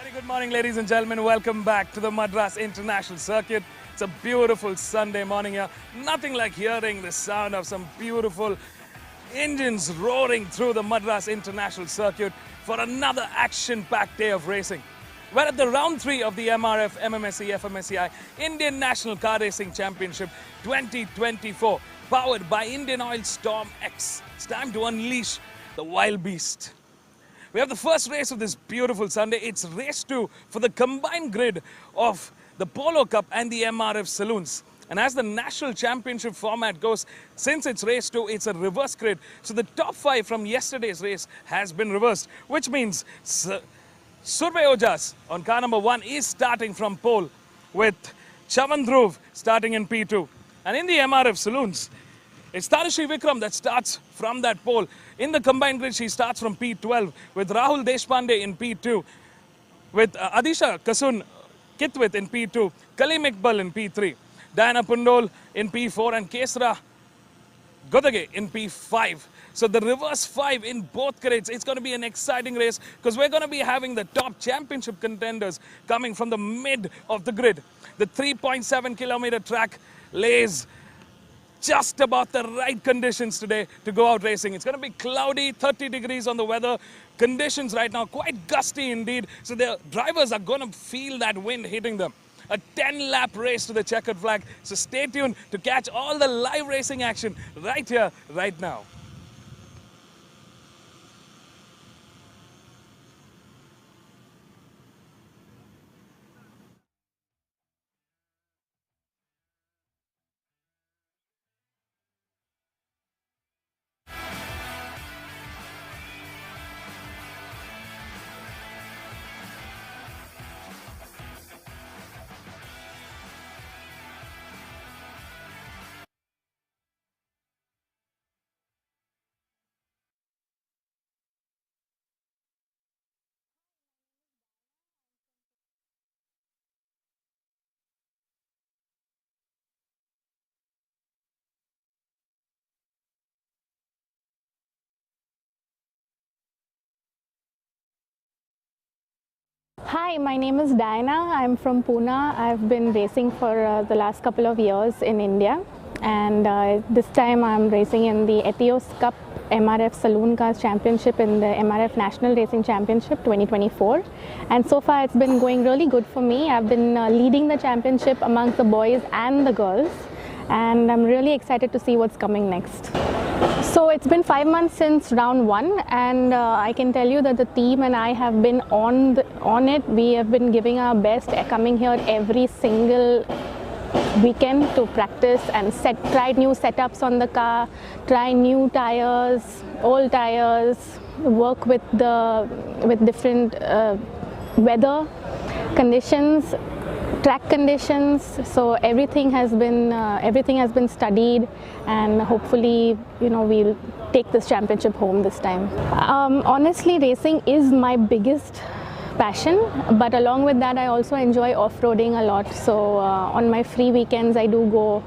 Very good morning, ladies and gentlemen. Welcome back to the Madras International Circuit. It's a beautiful Sunday morning here. Nothing like hearing the sound of some beautiful engines roaring through the Madras International Circuit for another action-packed day of racing. We're at the round 3 of the MRF MMSE FMSEI Indian National Car Racing Championship 2024, powered by Indian Oil Storm X. It's time to unleash the wild beast. We have the first race of this beautiful Sunday. It's race 2 for the combined grid of the Polo Cup and the MRF Saloons. And as the national championship format goes, since it's race 2, it's a reverse grid. So the top 5 from yesterday's race has been reversed, which means Survey Ojas on car number 1 is starting from pole, with Chavan Dhruv starting in P2. And in the MRF Saloons, it's Tarashri Vikram that starts from that pole. In the combined grid, she starts from P12 with Rahul Deshpande in P2, with Adisha Kasun Kitwit in P2, Kalim Iqbal in P3, Diana Pundol in P4 and Kesra Godage in P5. So the reverse 5 in both grids. It's going to be an exciting race because we're going to be having the top championship contenders coming from the mid of the grid. The 3.7 kilometer track lays just about the right conditions today to go out racing. It's going to be cloudy, 30 degrees on the weather. Conditions right now quite gusty indeed. So the drivers are going to feel that wind hitting them. A 10-lap race to the checkered flag. So stay tuned to catch all the live racing action right here, right now. Hi, my name is Diana. I'm from Pune. I've been racing for the last couple of years in India, and this time I'm racing in the Etios Cup MRF Saloon Cars Championship in the MRF National Racing Championship 2024. And so far it's been going really good for me. I've been leading the championship amongst the boys and the girls, and I'm really excited to see what's coming next. So it's been 5 months since round 1, and I can tell you that the team and I have been on it. We have been giving our best, coming here every single weekend to practice and try new setups on the car, try new tires, old tires, work with different weather conditions, track conditions. So everything has been studied, and hopefully we'll take this championship home this time. Honestly, racing is my biggest passion, but along with that I also enjoy off-roading a lot. So on my free weekends I do go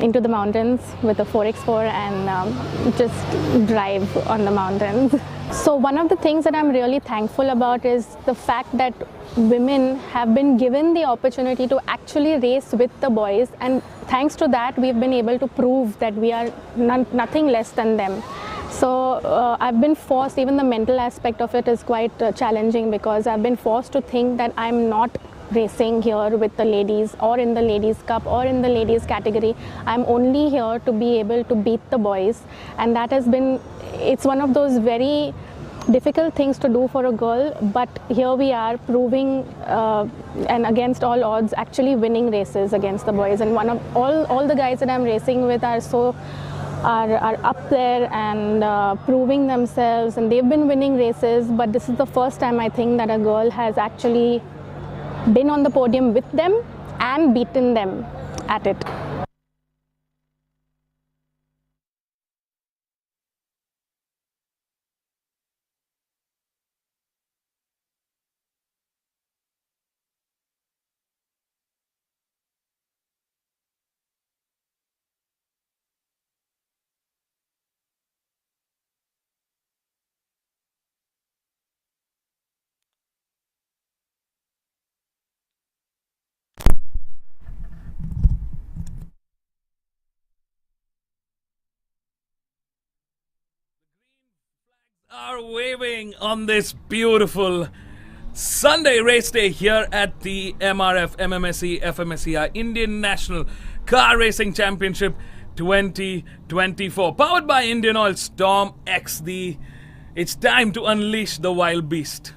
into the mountains with a 4x4 and just drive on the mountains. So one of the things that I'm really thankful about is the fact that women have been given the opportunity to actually race with the boys, and thanks to that we've been able to prove that we are nothing less than them. So I've been forced, even the mental aspect of it is quite challenging, because I've been forced to think that I'm not racing here with the ladies or in the ladies cup or in the ladies category. I'm only here to be able to beat the boys, and that has been, it's one of those very difficult things to do for a girl, but here we are proving and against all odds actually winning races against the boys. And one of all the guys that I'm racing with are up there and proving themselves, and they've been winning races, but this is the first time I think that a girl has actually been on the podium with them and beaten them at it. Are waving on this beautiful Sunday race day here at the MRF, MMSE, FMSEI Indian National Car Racing Championship 2024. Powered by Indian Oil Storm XD. It's time to unleash the wild beast.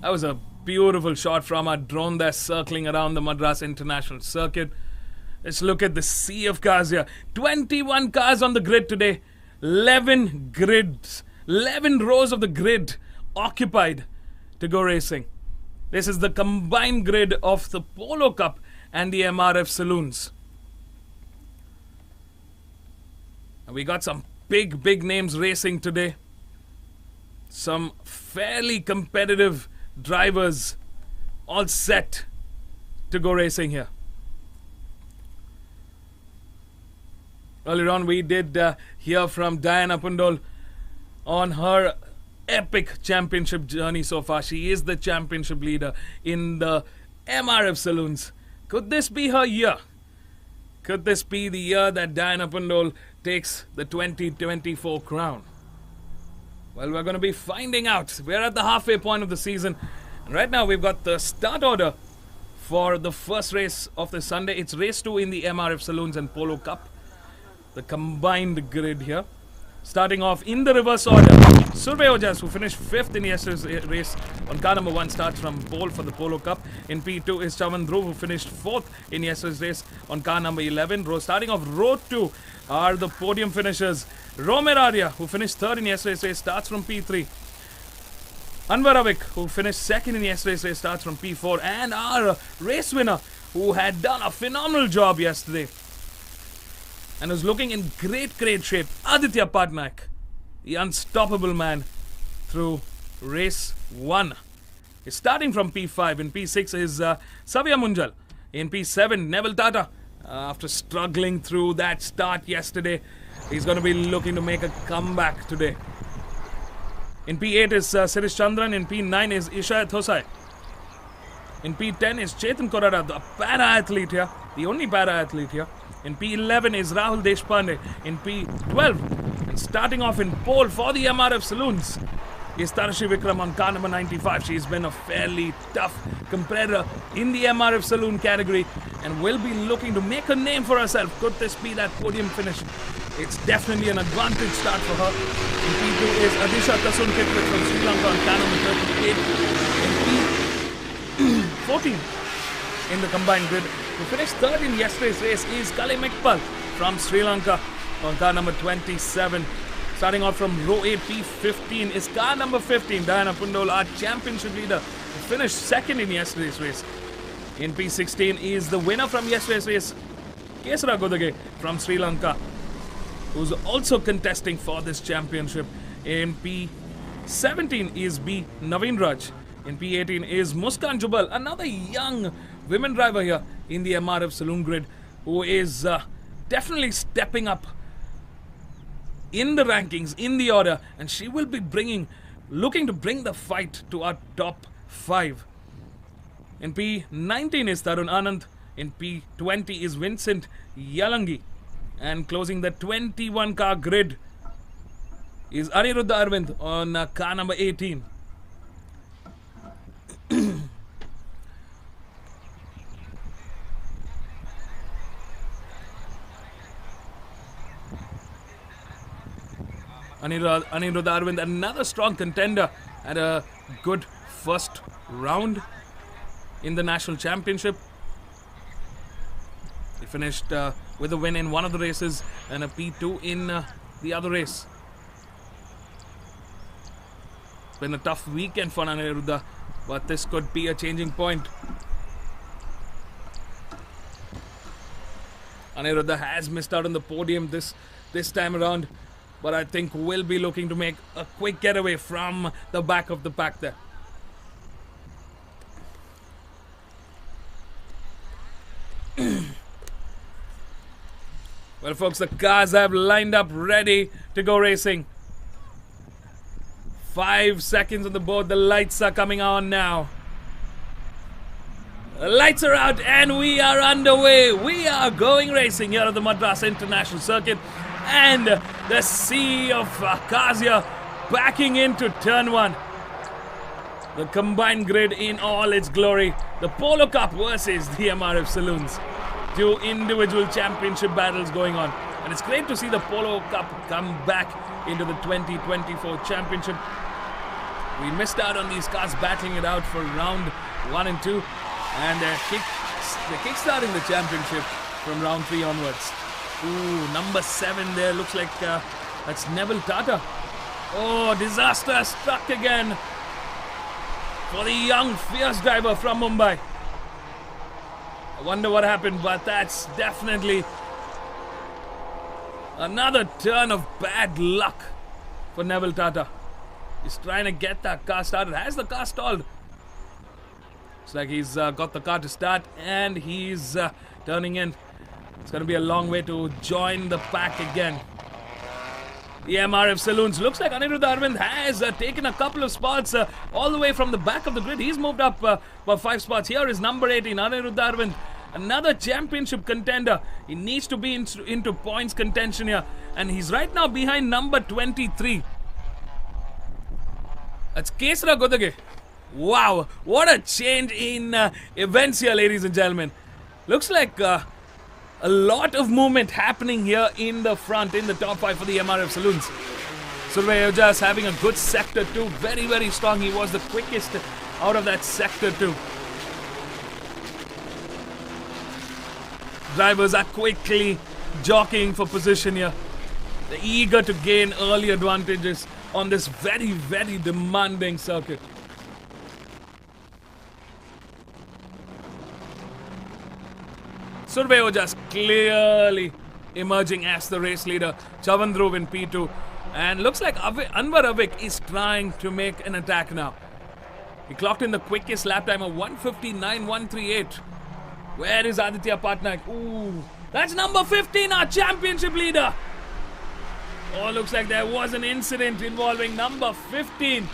That was a beautiful shot from our drone there circling around the Madras International Circuit. Let's look at the sea of cars here. 21 cars on the grid today. 11 grids, 11 rows of the grid occupied to go racing. This is the combined grid of the Polo Cup and the MRF saloons. And we got some big names racing today. Some fairly competitive drivers all set to go racing here. Earlier on, we did hear from Diana Pundol on her epic championship journey so far. She is the championship leader in the MRF saloons. Could this be her year? Could this be the year that Diana Pundol takes the 2024 crown? Well, we're going to be finding out. We're at the halfway point of the season. And right now, we've got the start order for the first race of the Sunday. It's race 2 in the MRF saloons and Polo Cup. The combined grid here. Starting off in the reverse order. Survey Ojas, who finished 5th in yesterday's race on car number 1, starts from pole for the Polo Cup. In P2 is Chavan Dhruv, who finished 4th in yesterday's race on car number 11. Starting off row 2 are the podium finishers. Romer Arya, who finished 3rd in yesterday's race, starts from P3. Anwar Avik, who finished 2nd in yesterday's race, starts from P4. And our race winner, who had done a phenomenal job yesterday and was looking in great shape, Aditya Patnaik, the unstoppable man through race 1. He's starting from P5. In P6 is Savya Munjal. In P7, Neville Tata. After struggling through that start yesterday, he's going to be looking to make a comeback today. In P8 is Sirish Chandran. In P9 is Ishayat Hosai. In P10 is Chetan Korara, the para-athlete here, the only para-athlete here. In P11 is Rahul Deshpande. In P12, and starting off in pole for the MRF saloons, is Tarashi Vikram on car number 95. She's been a fairly tough competitor in the MRF saloon category and will be looking to make a name for herself. Could this be that podium finish? It's definitely an advantage start for her. In P2 is Adisha Kasun Kitwit from Sri Lanka on car number 38. In P14 in the combined grid, who finished 3rd in yesterday's race, is Kale Mekpal from Sri Lanka on car number 27. Starting off from row 8, P15 is car number 15, Diana Pundol, our championship leader, who finished 2nd in yesterday's race. In P16 is the winner from yesterday's race, Kesara Godage from Sri Lanka, who's also contesting for this championship. In P17 is B. Naveen Raj. In P18 is Muskan Jubal, another young women driver here in the MRF saloon grid, who is definitely stepping up in the rankings, in the order, and she will be looking to bring the fight to our top 5. In P19 is Tarun Anand. In P20 is Vincent Yalangi. And closing the 21 car grid is Aniruddha Arvind on car number 18. Aniruddha Arvind, another strong contender, had a good first round in the national championship. He finished with a win in one of the races and a P2 in the other race. It's been a tough weekend for Aniruddha, but this could be a changing point. Aniruddha has missed out on the podium this time around, but I think will be looking to make a quick getaway from the back of the pack there. Well, folks, the cars have lined up ready to go racing. 5 seconds on the board. The lights are coming on now. The lights are out and we are underway. We are going racing here at the Madras International Circuit. And the sea of cars here backing into turn 1. The combined grid in all its glory. The Polo Cup versus the MRF Saloons. 2 individual championship battles going on. And it's great to see the Polo Cup come back into the 2024 championship. We missed out on these cars battling it out for round 1 and 2. And they're kickstarting the championship from round 3 onwards. Ooh, number 7 there. Looks like that's Neville Tata. Oh, disaster struck again for the young, fierce driver from Mumbai. I wonder what happened, but that's definitely another turn of bad luck for Neville Tata. He's trying to get that car started. Has the car stalled? Looks like he's got the car to start and he's turning in. It's going to be a long way to join the pack again. The MRF Saloons. Looks like Anirudh Arvind has taken a couple of spots all the way from the back of the grid. He's moved up about 5 spots. Here is number 18, Anirudh Arvind. Another championship contender. He needs to be into points contention here. And he's right now behind number 23. That's Kesara Godage. Wow, what a change in events here, ladies and gentlemen. Looks like a lot of movement happening here in the front, in the top 5 for the MRF Saloons. Surveyor just having a good sector 2. Very, very strong. He was the quickest out of that sector 2. Drivers are quickly jockeying for position here. They're eager to gain early advantages on this very, very demanding circuit. Surveyor just clearly emerging as the race leader. Chavan Dhruv in P2. And looks like Anwar Avik is trying to make an attack now. He clocked in the quickest lap time of 1:59.138. Where is Aditya Patnaik? Ooh, that's number 15, our championship leader. Oh, looks like there was an incident involving number 15.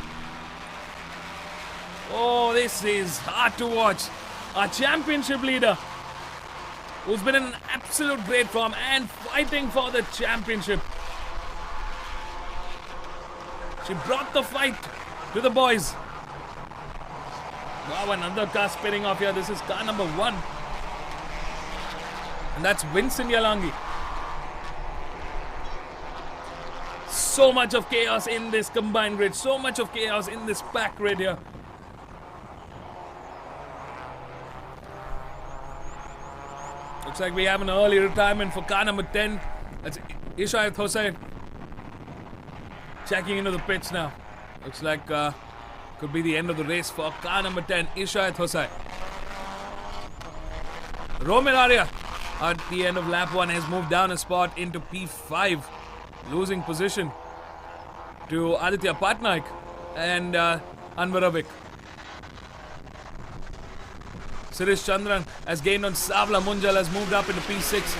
Oh, this is hard to watch. Our championship leader, who's been in absolute great form and fighting for the championship. She brought the fight to the boys. Wow, another car spinning off here. This is car number 1. And that's Vincent Yalangi. So much of chaos in this combined grid. So much of chaos in this pack grid here. Looks like we have an early retirement for car number 10. That's Ishayat Hossain. Checking into the pits now. Looks like could be the end of the race for car number 10, Ishayat Hossain. Roman Arya at the end of lap 1 has moved down a spot into P5, losing position to Aditya Patnaik and Anwar Avik. Sirish Chandran has gained on Savla. Munjal has moved up into P6.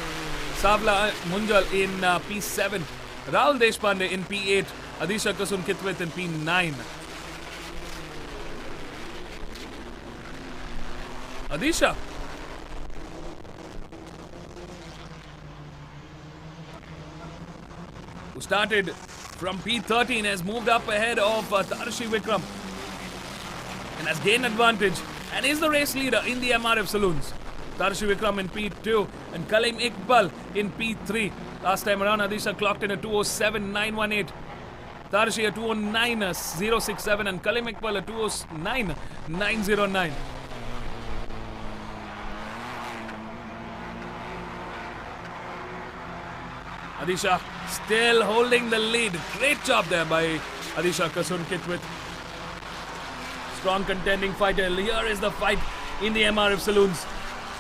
Savla Munjal in P7. Rahul Deshpande in P8. Adisha Kasun Kitwith in P9. Adisha. Who started from P13 has moved up ahead of Tarshi Vikram. And has gained advantage. And is the race leader in the MRF Saloons. Tarshi Vikram in P2 and Kaleem Iqbal in P3. Last time around, Adisha clocked in a 2:07.918. Tarshi a 2:09.067 and Kaleem Iqbal a 2:09.909. Adisha still holding the lead. Great job there by Adisha Kasun Kitwith. Strong contending fighter. Here is the fight in the MRF Saloons.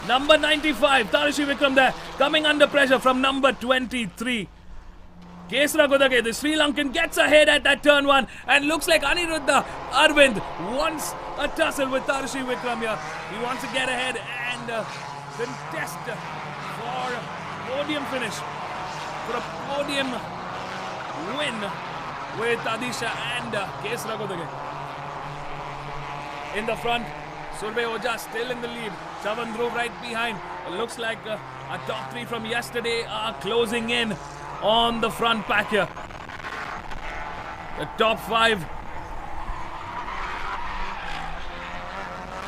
Number 95, Tarshi Vikram there, coming under pressure from number 23. Kesara Godage, the Sri Lankan, gets ahead at that turn 1 and looks like Aniruddha Arvind wants a tussle with Tarshi Vikram here. He wants to get ahead and contest for a podium finish, for a podium win with Adisha and Kesara Godage. In the front, Surve Oja still in the lead. Chavan Dhruv right behind. It looks like our top 3 from yesterday are closing in on the front pack here. The top 5.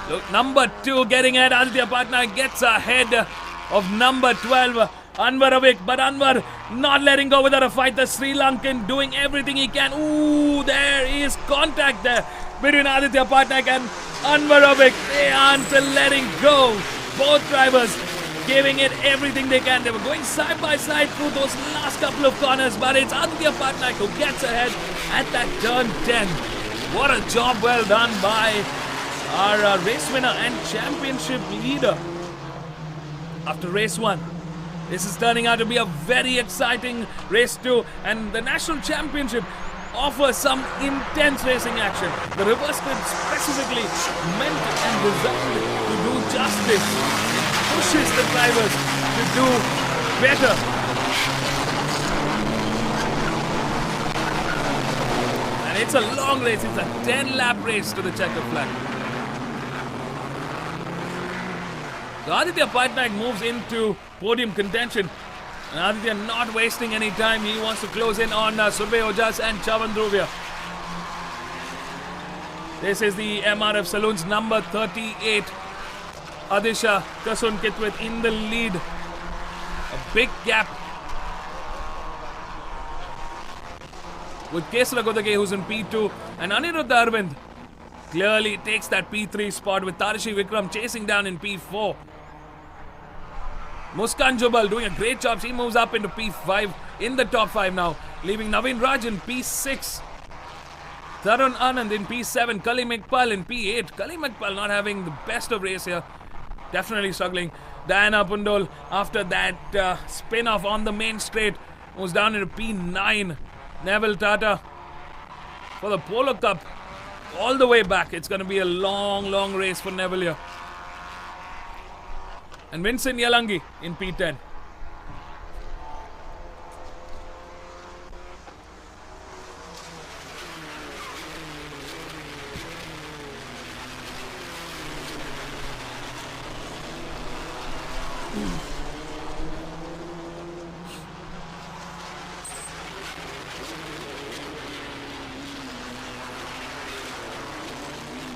Look, number 2 getting ahead. Aditya Patnaik gets ahead of number 12, Anwar Avik. But Anwar not letting go without a fight. The Sri Lankan doing everything he can. Ooh, there is contact there between Aditya Patnaik and Anwar Avik. They aren't letting go. Both drivers giving it everything they can. They were going side by side through those last couple of corners, but it's Aditya Patnaik who gets ahead at that turn 10. What a job well done by our race winner and championship leader. After race 1, this is turning out to be a very exciting race 2, and the national championship offers some intense racing action. The reverse grid specifically meant and designed to do just this. It pushes the drivers to do better. And it's a long race. It's a 10-lap race to the checkered flag. So Aditya Patnaik moves into podium contention. And Aditya not wasting any time. He wants to close in on Survey Ojas and Chavan Dhruvia. This is the MRF Saloon's number 38. Adisha Kasun Kitwit in the lead. A big gap with Kesara Godage, who's in P2, and Aniruddha Arvind clearly takes that P3 spot with Tarishi Vikram chasing down in P4. Muskan Jubal doing a great job. She moves up into P5 in the top 5 now, leaving Naveen Raj in P6. Tarun Anand in P7. Kali Mikpal in P8. Kali Mikpal not having the best of race here. Definitely struggling. Diana Pundol, after that spin-off on the main straight, moves down into P9. Neville Tata for the Polo Cup all the way back. It's going to be a long race for Neville here. And Vincent Yalangi in P10.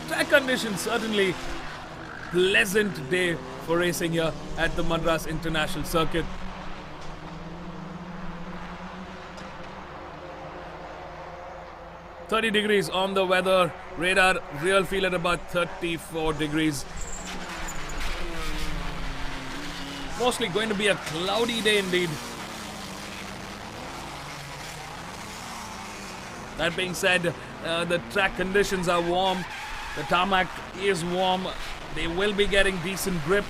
Track conditions certainly pleasant day for racing here at the Madras International Circuit. .30 degrees on the weather radar. Real feel at about 34 degrees. Mostly going to be a cloudy day indeed. That being said, the track conditions are warm. The tarmac is warm. They will be getting decent grip.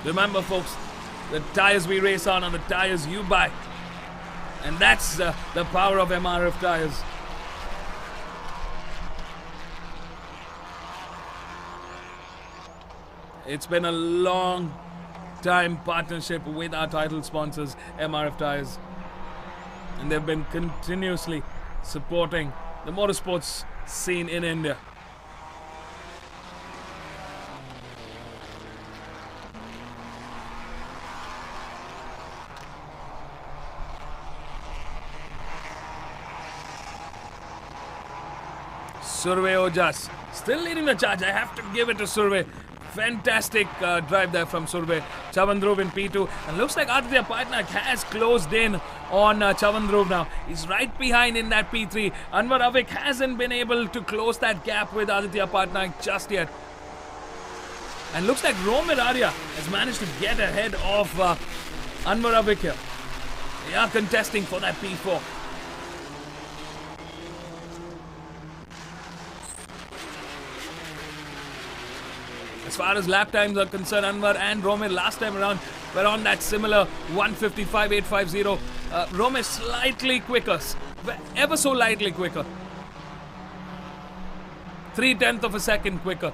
Remember, folks, the tires we race on are the tires you buy. And that's the power of MRF tires. It's been a long time partnership with our title sponsors, MRF Tires. And they've been continuously supporting the motorsports scene in India. Survey Ojas still leading the charge. I have to give it to Survey. Fantastic drive there from Survey. Chavan Dhruv in P2. And looks like Aditya Patnaik has closed in on Chavan Dhruv now. He's right behind in that P3. Anwar Avik hasn't been able to close that gap with Aditya Patnaik just yet. And looks like Romir Arya has managed to get ahead of Anwar Avik here. They are contesting for that P4. As far as lap times are concerned, Anwar and Romir last time around were on that similar 1:55.850. Romir slightly quicker, ever so lightly quicker. 0.3 of a second quicker.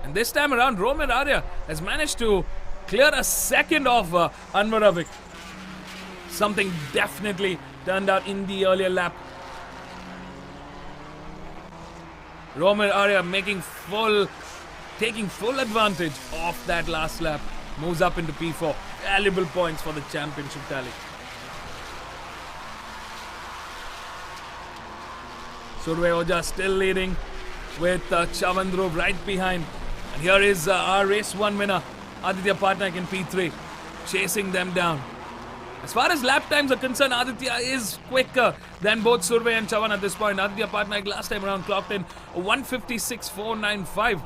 And this time around, Romir Arya has managed to clear a second of Anwar Avik. Something definitely turned out in the earlier lap. Roman Arya taking full advantage of that last lap. Moves up into P4. Valuable points for the championship tally. Survey Oja still leading with Chavan Dhruv right behind. And here is our race 1 winner, Aditya Patnaik in P3, chasing them down. As far as lap times are concerned, Aditya is quicker than both Survey and Chavan at this point. Aditya Patnaik last time around clocked in 156.495.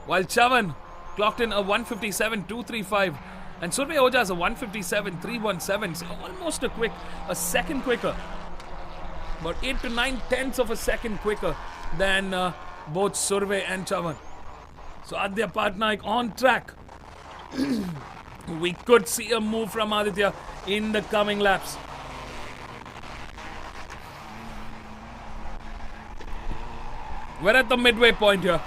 While Chavan clocked in a 157.235. And Survey Oja has a 157.317. So almost a second quicker. About 8 to 9 tenths of a second quicker than both Survey and Chavan. So Aditya Patnaik on track. We could see a move from Aditya in the coming laps. We're at the midway point here.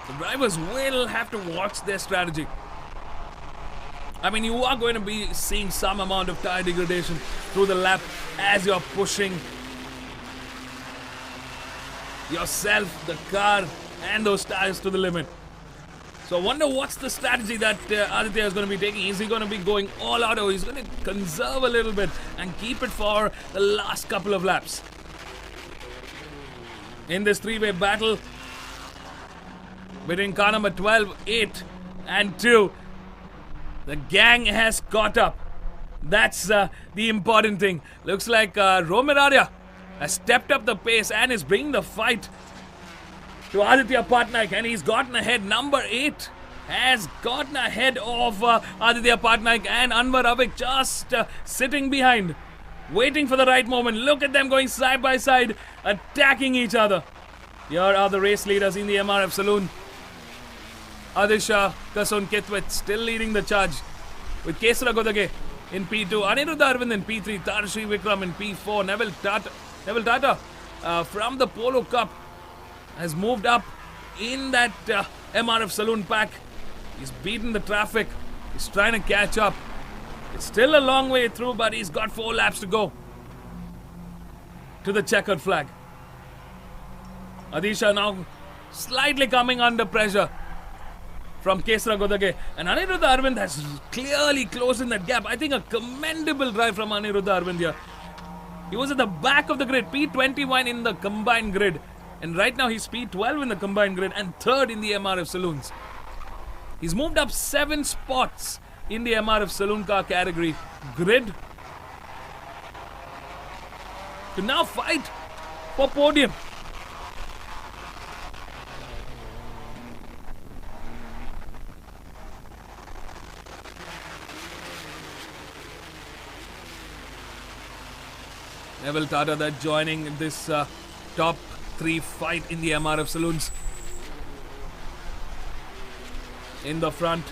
The drivers will have to watch their strategy. I mean, you are going to be seeing some amount of tire degradation through the lap as you're pushing yourself, the car, and those tires to the limit. So I wonder what's the strategy that Aditya is going to be taking. Is he going to be going all out, or he's going to conserve a little bit and keep it for the last couple of laps? In this three-way battle between car number 12, 8 and 2, the gang has caught up. That's the important thing. Looks like Roman Arya has stepped up the pace and is bringing the fight to Aditya Patnaik, and he's gotten ahead. Number 8 has gotten ahead of Aditya Patnaik, and Anwar Avik just sitting behind, waiting for the right moment. Look at them going side by side, attacking each other. Here are the race leaders in the MRF saloon. Adisha Kasun Kitwit still leading the charge with Kesara Godage in P2, Aniruddha Arvind in P3, Tarshi Vikram in P4, Neville Tata from the Polo Cup has moved up in that MRF saloon pack. He's beaten the traffic. He's trying to catch up. It's still a long way through, but he's got 4 laps to go to the checkered flag. Adisha now slightly coming under pressure from Kesara Godage. And Aniruddha Arvind has clearly closed in that gap. I think a commendable drive from Aniruddha Arvind here. He was at the back of the grid, P21 in the combined grid. And right now he's P12 in the combined grid and 3rd in the MRF saloons. He's moved up 7 spots in the MRF saloon car category grid to now fight for podium. Neville Tata that joining this top 3 fight in the MRF saloons. In the front,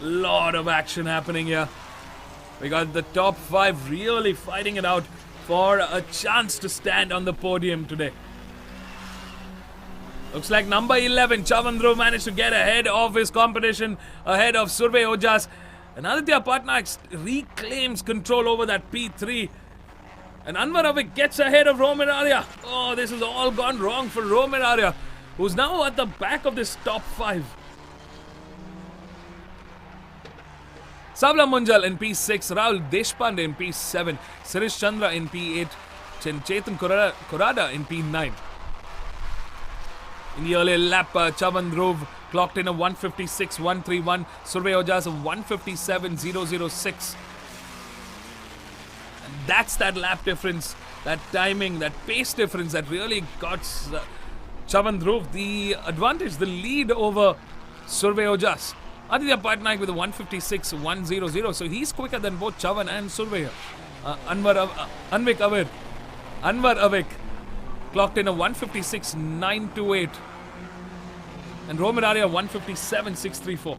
lot of action happening here. We got the top 5 really fighting it out for a chance to stand on the podium today. Looks like number 11, Chavan Dhruv, managed to get ahead of his competition, ahead of Survey Ojas. And Aditya Patnaik reclaims control over that P3. And Anwar Avik gets ahead of Roman Arya. Oh, this has all gone wrong for Roman Arya, who's now at the back of this top 5. Savla Munjal in P6, Rahul Deshpande in P7, Sirish Chandra in P8, Chetan Kurada in P9. In the earlier lap, Chavan Dhruv clocked in a 156.131, Survey Ojas a 157.006. And that's that lap difference, that timing, that pace difference that really got Chavan Dhruv the advantage, the lead over Survey Ojas. Aditya Patnaik with a 156.100, so he's quicker than both Chavan and Surveyor. Anwar Avik clocked in a 156.928, and Roman Arya 157.634.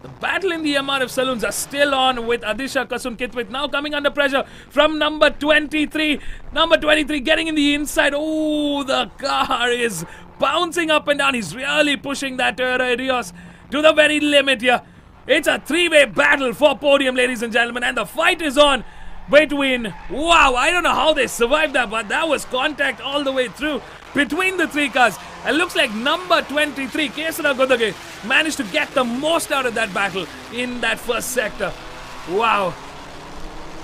The battle in the MRF saloons are still on, with Adisha Kasun Kitwit now coming under pressure from number 23. Number 23 getting in the inside. Oh, the car is bouncing up and down. He's really pushing that Toyota Etios to the very limit here. It's a three-way battle for podium, ladies and gentlemen, and the fight is on between, wow, I don't know how they survived that, but that was contact all the way through between the three cars. And looks like number 23, Kesara Godage, managed to get the most out of that battle in that first sector. Wow.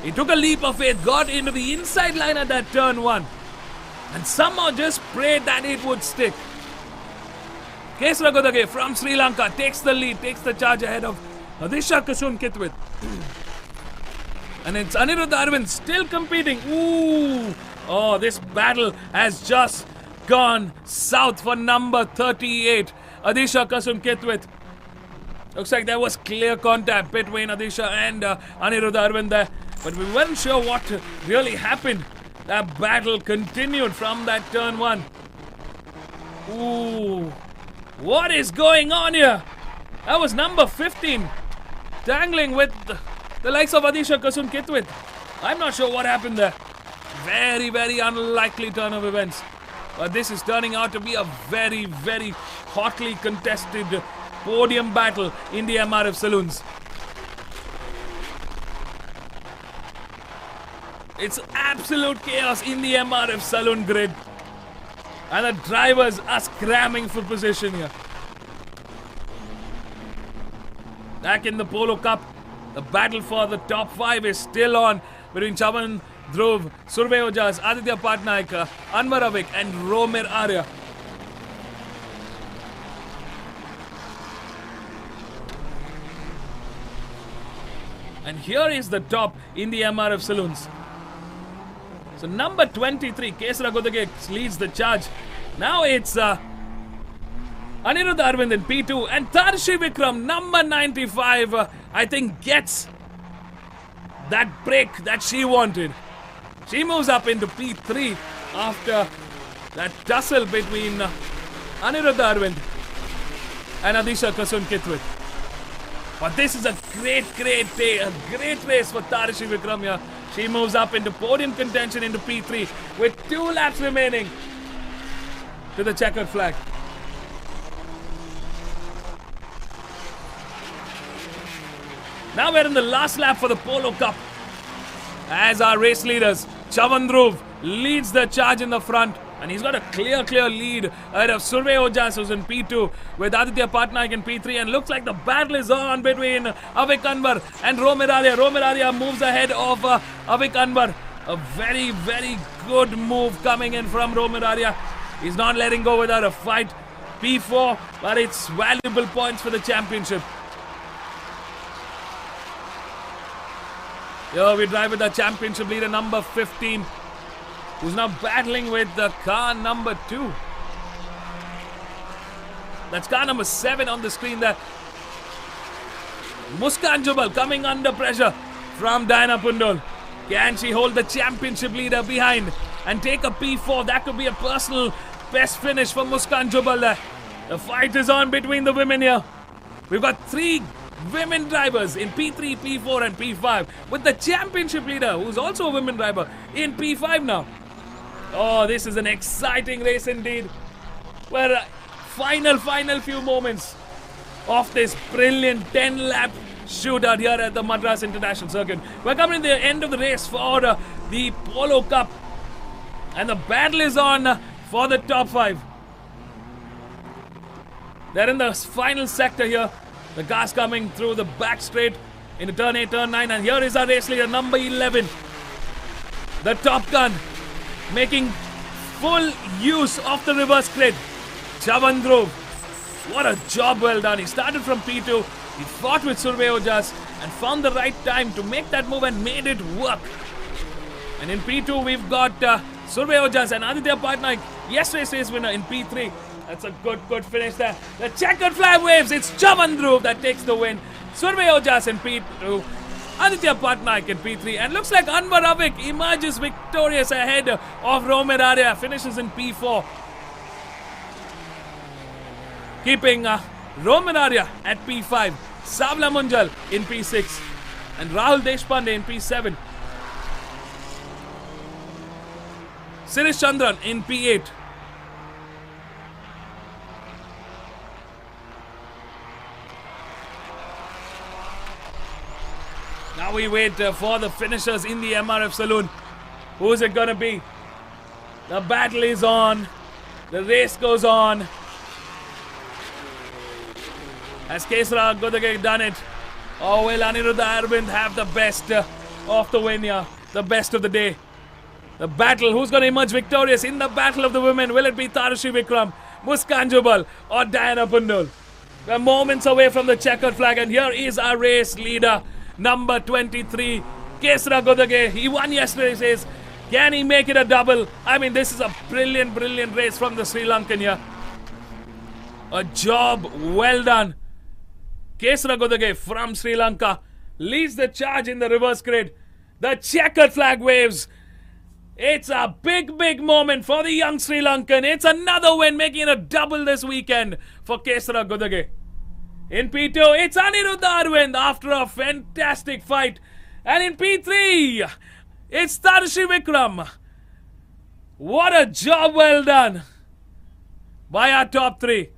He took a leap of faith, got into the inside line at that turn 1, and somehow just prayed that it would stick. Kesara Godage from Sri Lanka takes the lead, takes the charge ahead of Adisha Kusun Kitwit. And it's Aniruddha Arvind still competing. Ooh! Oh, this battle has just gone south for number 38, Adisha Kasum Kitwit. Looks like there was clear contact between Adisha and Aniruddha Arvind there. But we weren't sure what really happened. That battle continued from that turn 1. Ooh! What is going on here? That was number 15. Tangling with the likes of Adisha Kasum Kitwit. I'm not sure what happened there. Very, very unlikely turn of events. But this is turning out to be a very, very hotly contested podium battle in the MRF saloons. It's absolute chaos in the MRF saloon grid. And the drivers are scramming for position here. Back in the Polo Cup, the battle for the top 5 is still on between Chavan Dhruv, Survey Ojas, Aditya Patnaik, Anwar Avik and Romer Arya. And here is the top in the MRF saloons. So number 23, Kesara Godage leads the charge. Now it's Aniruddha Arvind in P2 and Tarshi Vikram, number 95, I think gets that break that she wanted. She moves up into P3 after that tussle between Aniruddha Arvind and Adisha Kasum Kitwit. But this is a great day, a great race for Tarshi Vikram here. She moves up into podium contention into P3 with 2 laps remaining to the checkered flag. Now we're in the last lap for the Polo Cup. As our race leaders, Chavan Dhruv leads the charge in the front. And he's got a clear lead ahead of Survey Ojas, who's in P2, with Aditya Patnaik in P3. And looks like the battle is on between Avik Anwar and Romer Arya. Romer Arya moves ahead of Avik Anwar. A very, very good move coming in from Romer Arya. He's not letting go without a fight. P4, but it's valuable points for the championship. Here we drive with the championship leader number 15, who's now battling with the car number 2. That's car number 7 on the screen there. Muskan Jubal coming under pressure from Diana Pundol. Can she hold the championship leader behind and take a P4? That could be a personal best finish for Muskan Jubal there. The fight is on between the women here. We've got 3 women drivers in P3, P4 and P5, with the championship leader, who's also a women driver, in P5 now. Oh, this is an exciting race indeed. We're final few moments of this brilliant 10-lap shootout here at the Madras International Circuit. We're coming to the end of the race for the Polo Cup, and the battle is on for the top 5. They're in the final sector here. The cars coming through the back straight into turn 8, turn 9, and here is our race leader, number 11. The Top Gun, making full use of the reverse grid. Chavan Dhruv, what a job well done. He started from P2, he fought with Survey Ojas and found the right time to make that move and made it work. And in P2 we've got Survey Ojas and Aditya Patnaik, yesterday's race winner in P3. That's a good finish there. The checkered flag waves. It's Chavan Dhruv that takes the win. Survey Ojas in P2. Aditya Patnaik in P3. And looks like Anwar Avik emerges victorious ahead of Romer Arya. Finishes in P4. Keeping Romer Arya at P5. Savla Munjal in P6. And Rahul Deshpande in P7. Sirish Chandran in P8. Now we wait for the finishers in the MRF saloon. Who's it gonna be? The battle is on. The race goes on. Has Kesara Godage done it? Or will Aniruddha Arvind have the best of the win here? The best of the day. The battle, who's going to emerge victorious in the battle of the women? Will it be Tarushi Vikram, Muskan Jubal or Diana Pundul? We're moments away from the checkered flag, and here is our race leader, number 23, Kesara Godage. He won yesterday, says. Can he make it a double? I mean, this is a brilliant, brilliant race from the Sri Lankan here. A job well done. Kesara Godage from Sri Lanka leads the charge in the reverse grid. The checkered flag waves. It's a big, big moment for the young Sri Lankan. It's another win, making it a double this weekend for Kesara Godage. In P2, it's Aniruddha Arvind after a fantastic fight. And in P3, it's Tarushi Vikram. What a job well done by our top three.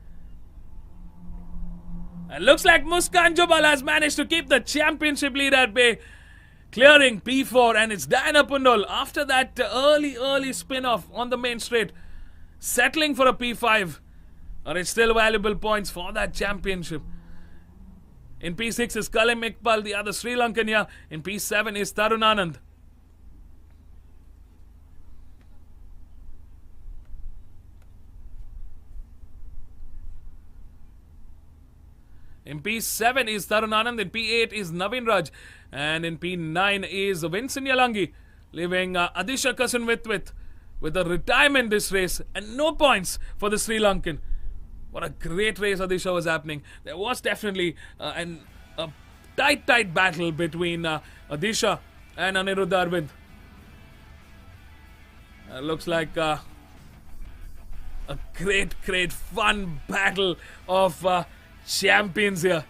And looks like Muskan Jubal has managed to keep the championship lead at bay, clearing P4, and it's Diana Pundul after that early spin-off on the main straight, settling for a P5. But it's still valuable points for that championship. In P6 is Kalim Iqbal, the other Sri Lankan here. In P7 is Tarun Anand. In P7 is Tarun Anand, in P8 is Naveen Raj, and in P9 is Vincent Yalangi, leaving Adisha Kasunwithwith with a retirement this race and no points for the Sri Lankan. What a great race Adisha was happening. There was definitely a tight battle between Adisha and Aniruddha Arvind. Looks like a great fun battle of champions here.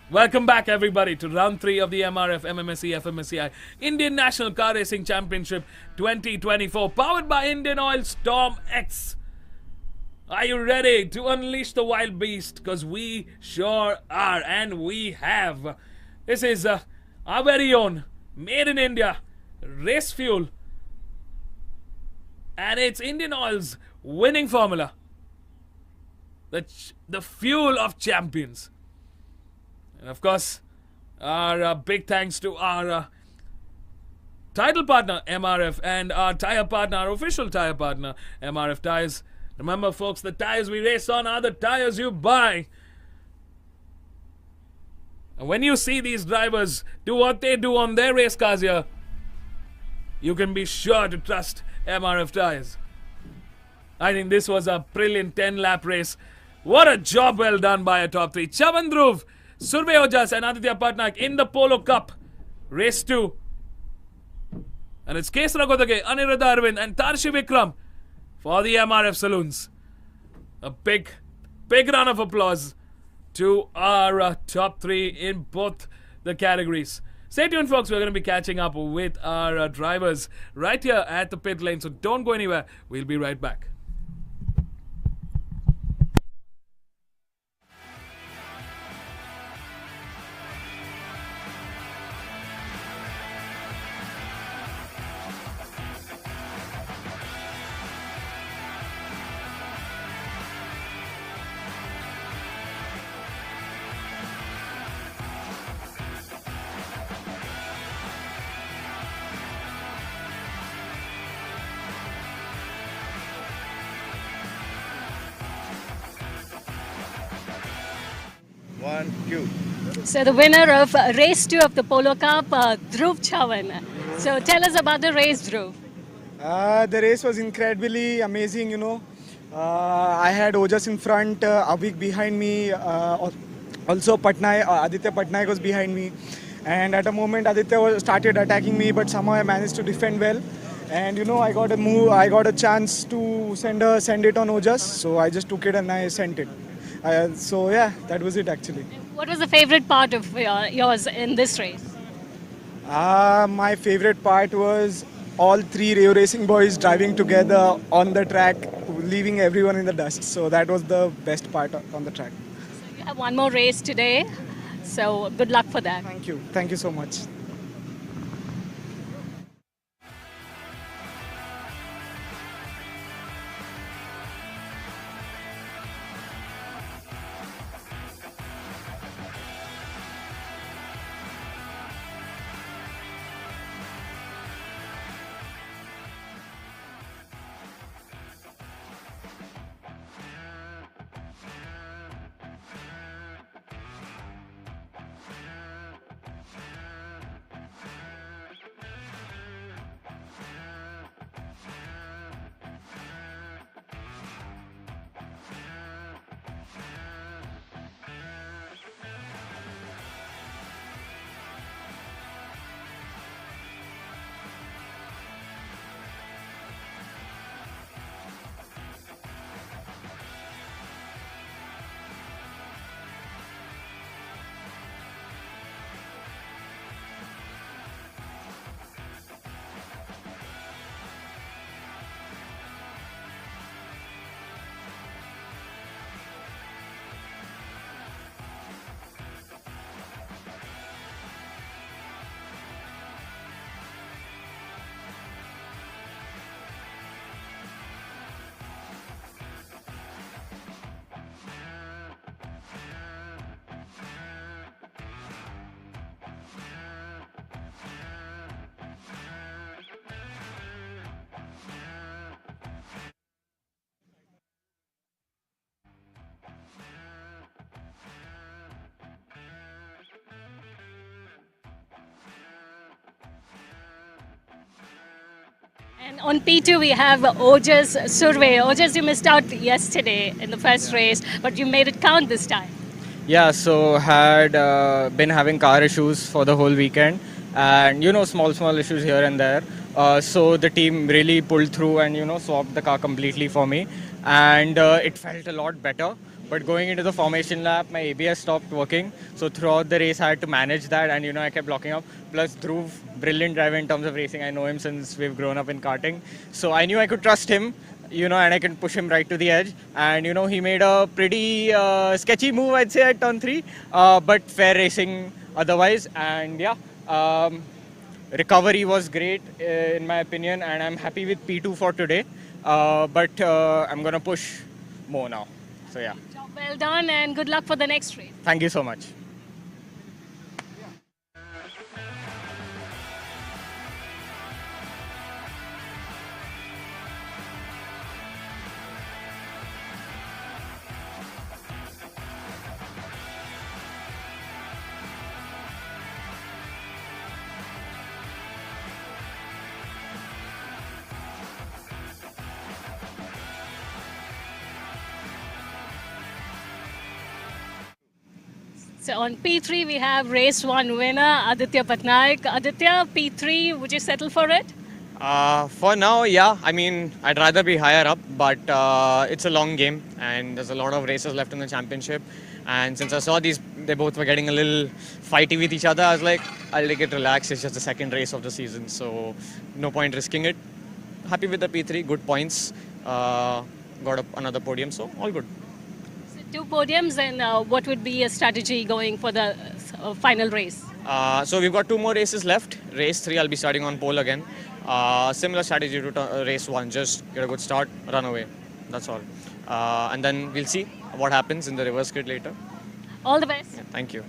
Welcome back everybody to round 3 of the MRF MMSE FMSCI Indian National Car Racing Championship 2024, powered by Indian Oil Storm X. Are you ready to unleash the wild beast? Because we sure are, and we have. This is our very own made in India race fuel, and it's Indian Oil's winning formula. The fuel of champions. And of course, our big thanks to our title partner MRF and our tire partner, our official tire partner MRF Tires. Remember folks, the tires we race on are the tires you buy. And when you see these drivers do what they do on their race cars here, you can be sure to trust MRF Tires. I think this was a brilliant 10-lap race. What a job well done by a top 3. Chavan Dhruv, Survey Ojas and Aditya Patnaik in the Polo Cup. Race 2. And it's Kesara Godage, Aniruddha Arvind and Tarushi Vikram for the MRF Saloons. A big round of applause to our top 3 in both the categories. Stay tuned folks, we're going to be catching up with our drivers right here at the pit lane. So don't go anywhere, we'll be right back. One, two. So the winner of race 2 of the Polo Cup, Dhruv Chavan. So tell us about the race, Dhruv. The race was incredibly amazing, you know. I had Ojas in front, Avik behind me, also Aditya Patnaik was behind me. And at a moment Aditya started attacking me, but somehow I managed to defend well. And you know, I got a chance to send it on Ojas, so I just took it and I sent it. So yeah, that was it actually. What was the favorite part of yours in this race? My favorite part was all 3 Rio Racing boys driving together on the track, leaving everyone in the dust. So that was the best part on the track. So you have one more race today. So good luck for that. Thank you. Thank you so much. And on P2 we have Ojas Survey. Ojas, you missed out yesterday in the first race, but you made it count this time. Yeah, so had been having car issues for the whole weekend, and small issues here and there. So the team really pulled through and swapped the car completely for me, and it felt a lot better. But going into the formation lap, my ABS stopped working. So throughout the race, I had to manage that, and I kept blocking up. Plus, Dhruv, brilliant driver in terms of racing. I know him since we've grown up in karting, so I knew I could trust him. And I can push him right to the edge. And he made a pretty sketchy move, I'd say, at turn 3, but fair racing otherwise. And yeah, recovery was great in my opinion, and I'm happy with P2 for today. But I'm gonna push more now. So yeah. Job well done, and good luck for the next race. Thank you so much. So on P3 we have race 1 winner Aditya Patnaik. Aditya, P3, would you settle for it? For now, yeah. I mean, I'd rather be higher up, but it's a long game and there's a lot of races left in the championship. And since I saw they both were getting a little fighty with each other, I was like, I'll take it relaxed. It's just the second race of the season, so no point risking it. Happy with the P3, good points. Got another podium, so all good. So 2 podiums, and what would be a strategy going for the final race? So we've got 2 more races left. Race 3, I'll be starting on pole again. Similar strategy to race 1, just get a good start, run away. That's all. And then we'll see what happens in the reverse grid later. All the best. Yeah, thank you.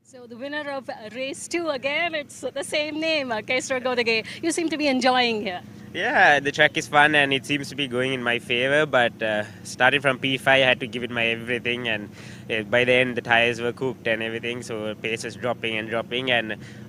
So the winner of race 2 again, it's the same name, Kesra Godage. You seem to be enjoying here. Yeah, the track is fun and it seems to be going in my favor, but starting from P5 I had to give it my everything, and by the end the tires were cooked and everything, so pace was dropping and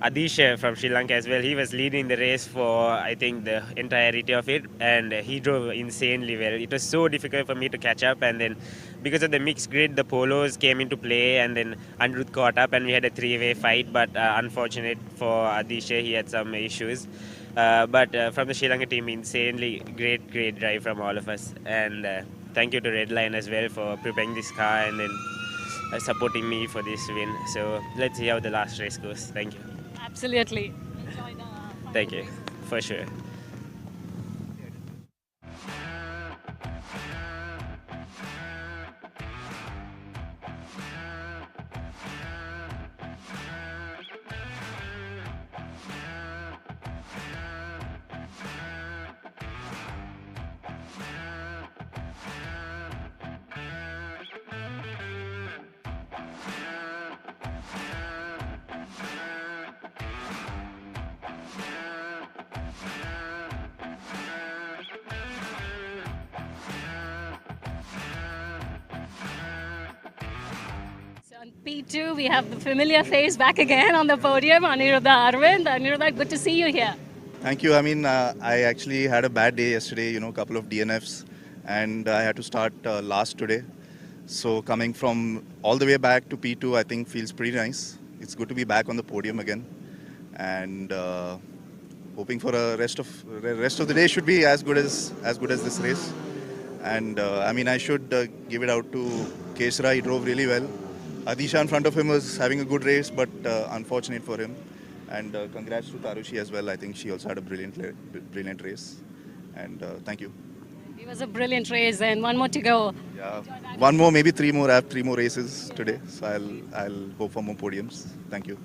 Adish from Sri Lanka as well, he was leading the race for I think the entirety of it, and he drove insanely well. It was so difficult for me to catch up, and then because of the mixed grid the polos came into play, and then Anirudh caught up and we had a three-way fight, but unfortunate for Adish, he had some issues. But from the Sri Lanka team, insanely great drive from all of us. And thank you to Redline as well for preparing this car and then supporting me for this win. So let's see how the last race goes. Thank you. Absolutely. Enjoy the Thank you. For sure. So on P2, we have the familiar face back again on the podium, Aniruddha Arvind. Aniruddha, good to see you here. Thank you. I mean, I actually had a bad day yesterday, a couple of DNFs, and I had to start last today. So coming from all the way back to P2, I think feels pretty nice. It's good to be back on the podium again, and hoping for a rest of the day should be as good as this race. And I mean, I should give it out to Kesra. He drove really well. Adisha in front of him was having a good race, but unfortunate for him. And congrats to Tarushi as well. I think she also had a brilliant race. And thank you. It was a brilliant race, and one more to go. Yeah, one more, maybe three more. I have three more races today, so I'll hope for more podiums. Thank you.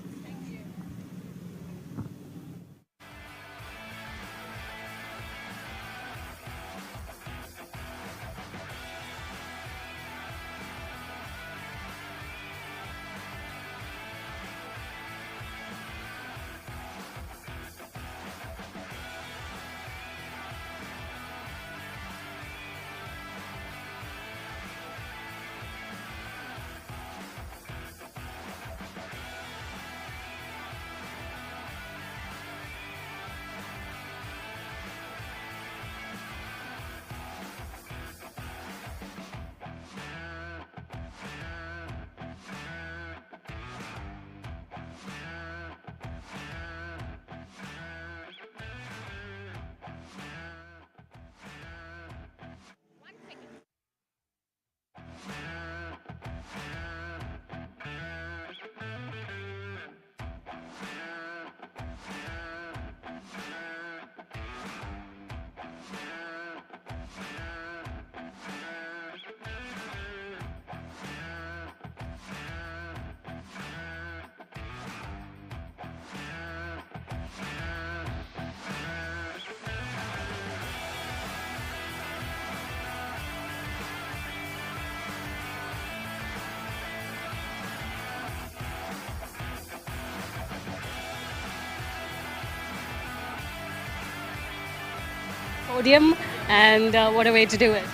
Podium, and what a way to do it.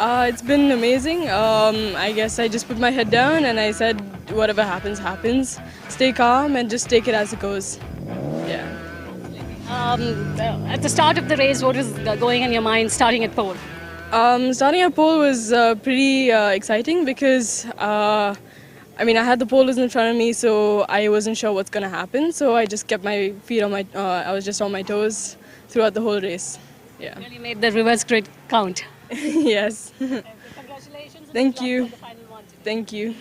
It's been amazing. I guess I just put my head down and I said, whatever happens, happens. Stay calm and just take it as it goes. Yeah. At the start of the race, what was going in your mind starting at pole? Starting at pole was pretty exciting because, I mean, I had the poles in front of me, so I wasn't sure what's going to happen. So I just kept my feet on my, I was just on my toes throughout the whole race. Yeah. Really made the reverse grid count. Yes. Congratulations. Thank you. Thank you.